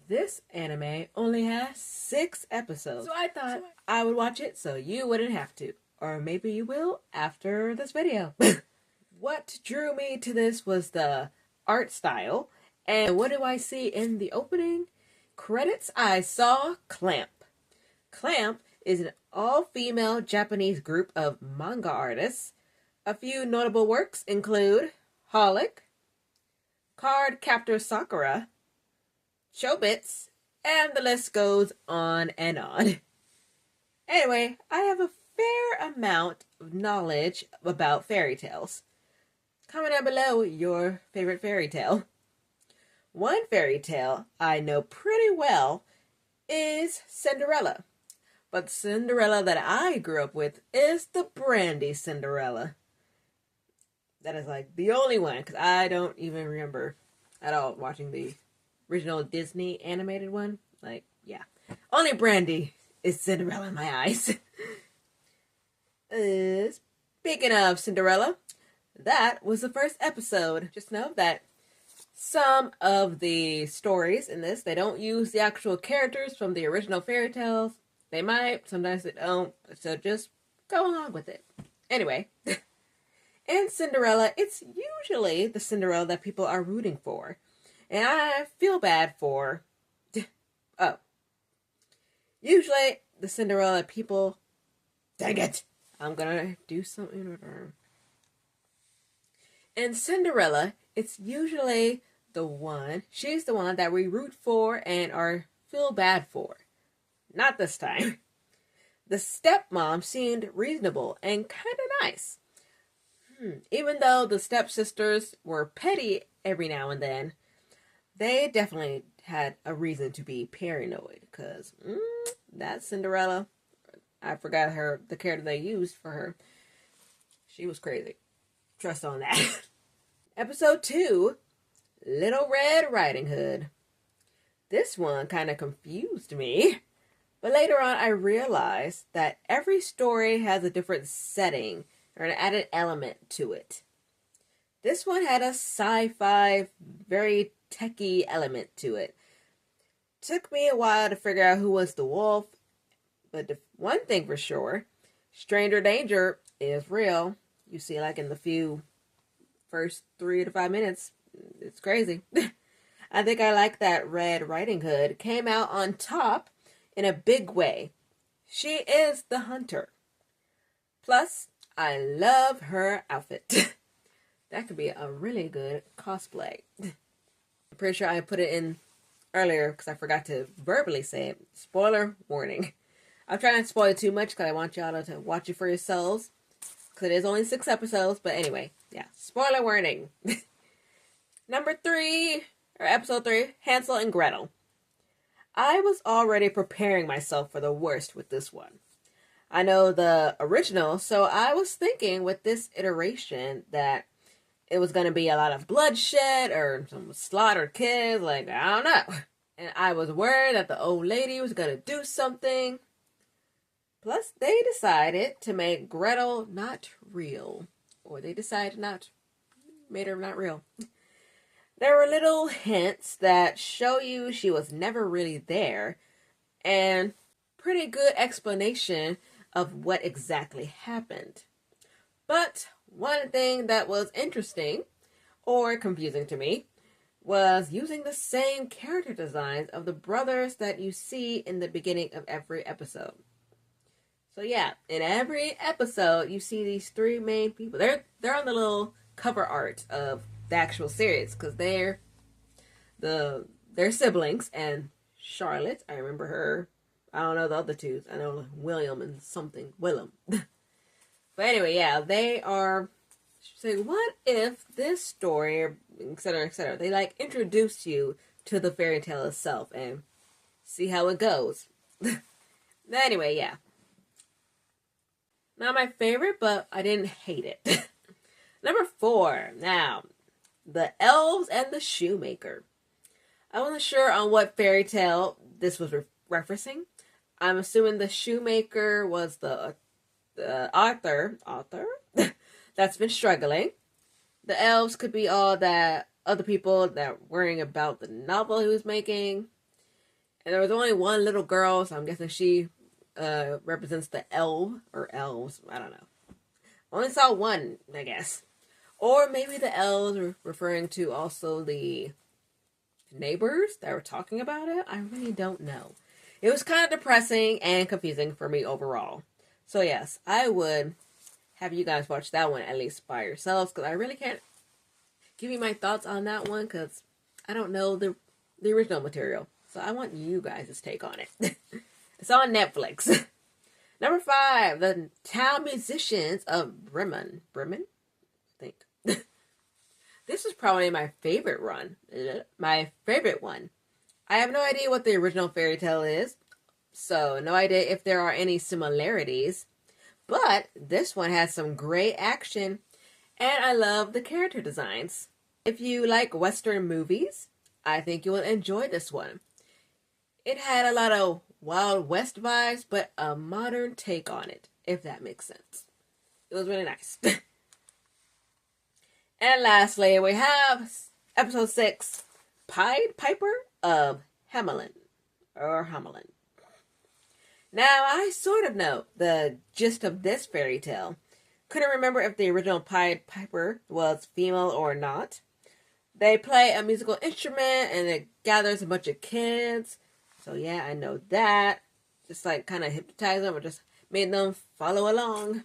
This anime only has 6 episodes, so I thought I would watch it so you wouldn't have to. Or maybe you will after this video. What drew me to this was the art style. And what do I see in the opening credits? I saw Clamp. Clamp is an all-female Japanese group of manga artists. A few notable works include Holic, Card Captor Sakura, Chobits, and the list goes on and on. Anyway, I have a fair amount of knowledge about fairy tales. Comment down below your favorite fairy tale. One fairy tale I know pretty well is Cinderella. But the Cinderella that I grew up with is the Brandy Cinderella. That is like the only one, because I don't even remember at all watching the original Disney animated one. Like, yeah. Only Brandy is Cinderella in my eyes. Speaking of Cinderella, that was the first episode. Just know that some of the stories in this, they don't use the actual characters from the original fairy tales. They might, sometimes they don't, so just go along with it. Anyway, in Cinderella, it's usually the Cinderella that people are rooting for. And I feel bad for... Oh. Usually, the Cinderella people... Dang it! I'm gonna do something. In Cinderella, it's usually the one... She's the one that we root for and feel bad for. Not this time. The stepmom seemed reasonable and kind of nice. Even though the stepsisters were petty every now and then, they definitely had a reason to be paranoid, because that Cinderella, I forgot the character they used for her. She was crazy. Trust on that. Episode 2, Little Red Riding Hood. This one kind of confused me, but later on I realized that every story has a different setting or an added element to it. This one had a sci-fi, very techie element to it. Took me a while to figure out who was the wolf, but the one thing for sure, stranger danger is real. You see, like in the first 3 to 5 minutes, it's crazy. I think I like that Red Riding Hood came out on top in a big way. She is the hunter. Plus, I love her outfit. That could be a really good cosplay. I'm pretty sure I put it in earlier because I forgot to verbally say it. Spoiler warning. I'm trying not to spoil it too much because I want y'all to watch it for yourselves. Because it is only 6 episodes. But anyway, yeah. Spoiler warning. Number 3, or episode 3, Hansel and Gretel. I was already preparing myself for the worst with this one. I know the original, so I was thinking with this iteration that it was going to be a lot of bloodshed or some slaughtered kids, like, I don't know. And I was worried that the old lady was going to do something. Plus, they decided to make Gretel not real. Or they decided made her not real. There were little hints that show you she was never really there. And pretty good explanation of what exactly happened. But one thing that was interesting, or confusing to me, was using the same character designs of the brothers that you see in the beginning of every episode. So yeah, in every episode, you see these 3 main people. They're on the little cover art of the actual series, because they're siblings, and Charlotte, I remember her. I don't know the other 2. I know William and something. Willem. But anyway, yeah, they are saying, what if this story, etc., etc., they like introduce you to the fairy tale itself and see how it goes. Anyway, yeah. Not my favorite, but I didn't hate it. Number 4, now, The Elves and the Shoemaker. I wasn't sure on what fairy tale this was referencing. I'm assuming the shoemaker was the author that's been struggling. The elves could be all that other people that worrying about the novel he was making. And there was only one little girl, so I'm guessing she represents the elves. I don't know. Only saw one, I guess. Or maybe the elves are referring to also the neighbors that were talking about it. I really don't know. It was kind of depressing and confusing for me overall. So yes, I would have you guys watch that one at least by yourselves, because I really can't give you my thoughts on that one because I don't know the original material. So I want you guys' take on it. It's on Netflix. Number 5, the Town Musicians of Bremen. Bremen? I think. This is probably my favorite run. My favorite one. I have no idea what the original fairy tale is, so no idea if there are any similarities. But this one has some great action, and I love the character designs. If you like Western movies, I think you will enjoy this one. It had a lot of Wild West vibes, but a modern take on it, if that makes sense. It was really nice. And lastly, we have episode 6, Pied Piper of Hamelin. Or Hamelin. Now, I sort of know the gist of this fairy tale. Couldn't remember if the original Pied Piper was female or not. They play a musical instrument and it gathers a bunch of kids. So yeah, I know that. Just like kind of hypnotized them or just made them follow along.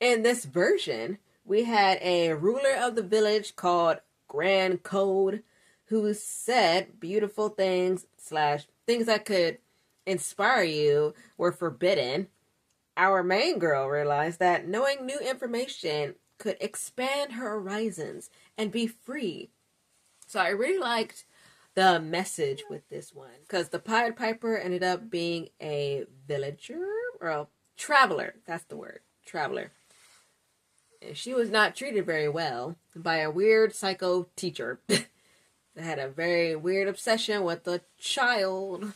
In this version, we had a ruler of the village called Grand Code who said beautiful things / things that could inspire you were forbidden. Our main girl realized that knowing new information could expand her horizons and be free. So I really liked the message with this one, because the Pied Piper ended up being a villager, or a traveler, that's the word, traveler. And she was not treated very well by a weird psycho teacher that had a very weird obsession with the child.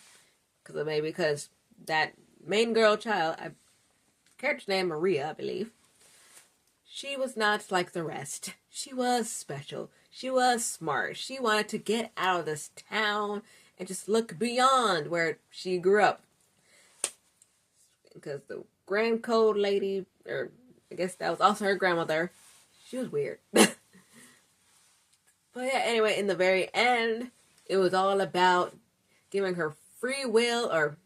Because that main girl child, character's name Maria, I believe, she was not like the rest. She was special. She was smart. She wanted to get out of this town and just look beyond where she grew up. Because the Grand Code lady, or I guess that was also her grandmother, she was weird. But yeah, anyway, in the very end, it was all about giving her free will, or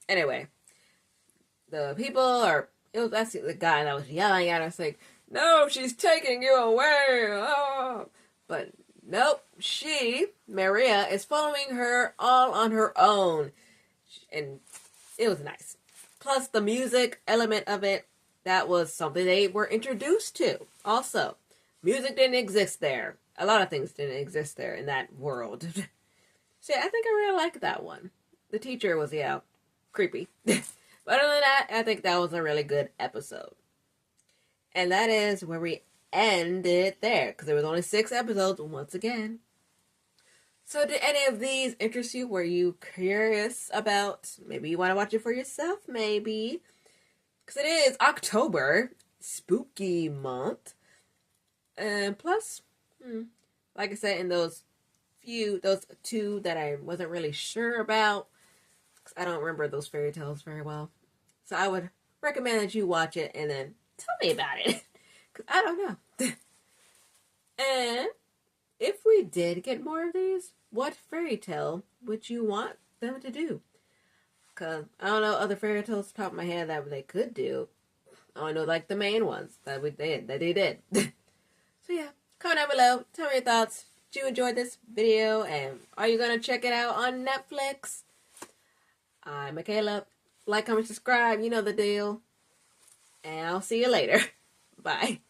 anyway, the people are. It was actually the guy that was yelling at us like, "No, she's taking you away!" Oh. But nope, Maria, is following her all on her own, and it was nice. Plus, the music element of it, that was something they were introduced to. Also, music didn't exist there. A lot of things didn't exist there in that world. So yeah, I think I really liked that one. The teacher was, creepy. But other than that, I think that was a really good episode. And that is where we ended there, because there was only 6 episodes once again. So did any of these interest you? Were you curious about? Maybe you want to watch it for yourself, maybe. Because it is October, spooky month. And plus, like I said, in those 2 that I wasn't really sure about, because I don't remember those fairy tales very well. So I would recommend that you watch it and then tell me about it. Because I don't know. And if we did get more of these, what fairy tale would you want them to do? Because I don't know other fairy tales off the top of my head that they could do. I only know like the main ones that they did. So yeah, comment down below. Tell me your thoughts. Did you enjoy this video? And are you going to check it out on Netflix? I'm Michaela. Like, comment, subscribe. You know the deal. And I'll see you later. Bye.